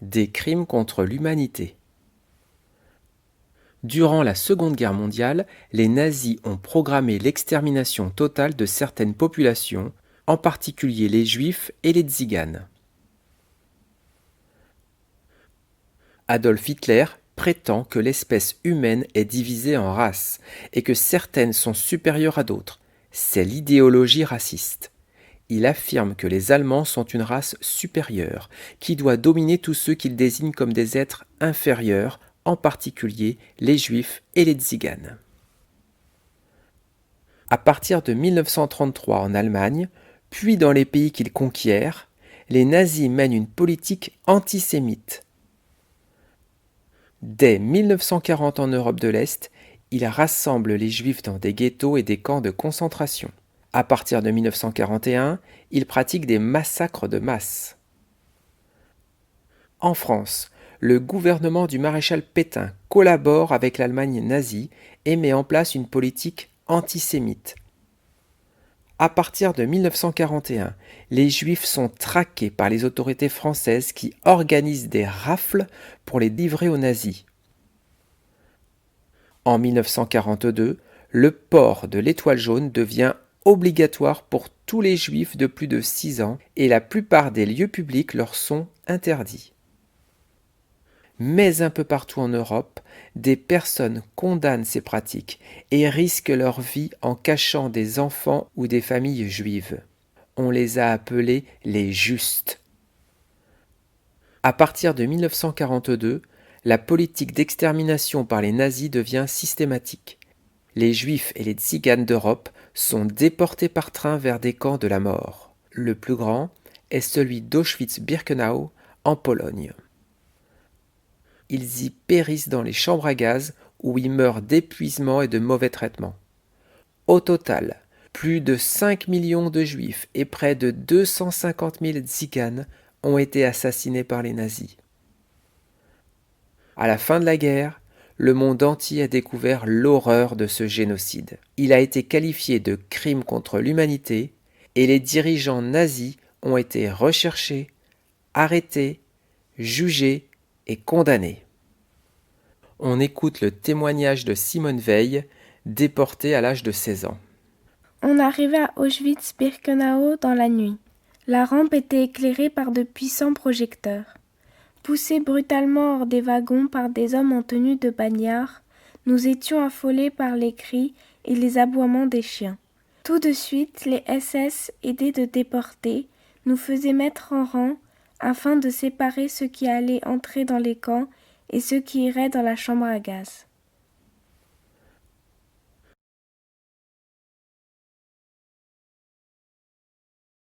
Des crimes contre l'humanité. Durant la Seconde Guerre mondiale, les nazis ont programmé l'extermination totale de certaines populations, en particulier les juifs et les tziganes. Adolf Hitler prétend que l'espèce humaine est divisée en races et que certaines sont supérieures à d'autres. C'est l'idéologie raciste. Il affirme que les Allemands sont une race supérieure, qui doit dominer tous ceux qu'il désigne comme des êtres inférieurs, en particulier les Juifs et les Tziganes. À partir de 1933 en Allemagne, puis dans les pays qu'il conquiert, les nazis mènent une politique antisémite. Dès 1940 en Europe de l'Est, ils rassemblent les Juifs dans des ghettos et des camps de concentration. À partir de 1941, ils pratiquent des massacres de masse. En France, le gouvernement du maréchal Pétain collabore avec l'Allemagne nazie et met en place une politique antisémite. À partir de 1941, les Juifs sont traqués par les autorités françaises qui organisent des rafles pour les livrer aux nazis. En 1942, le port de l'étoile jaune devient obligatoire pour tous les Juifs de plus de 6 ans et la plupart des lieux publics leur sont interdits. Mais un peu partout en Europe, des personnes condamnent ces pratiques et risquent leur vie en cachant des enfants ou des familles juives. On les a appelés les justes. À partir de 1942, la politique d'extermination par les nazis devient systématique. Les Juifs et les Tziganes d'Europe sont déportés par train vers des camps de la mort. Le plus grand est celui d'Auschwitz-Birkenau en Pologne. Ils y périssent dans les chambres à gaz où ils meurent d'épuisement et de mauvais traitements. Au total, plus de 5 millions de Juifs et près de 250 000 Tziganes ont été assassinés par les nazis. À la fin de la guerre, le monde entier a découvert l'horreur de ce génocide. Il a été qualifié de crime contre l'humanité et les dirigeants nazis ont été recherchés, arrêtés, jugés et condamnés. On écoute le témoignage de Simone Veil, déportée à l'âge de 16 ans. On arrivait à Auschwitz-Birkenau dans la nuit. La rampe était éclairée par de puissants projecteurs. Poussés brutalement hors des wagons par des hommes en tenue de bagnards, nous étions affolés par les cris et les aboiements des chiens. Tout de suite, les SS, aidés de déportés, nous faisaient mettre en rang afin de séparer ceux qui allaient entrer dans les camps et ceux qui iraient dans la chambre à gaz.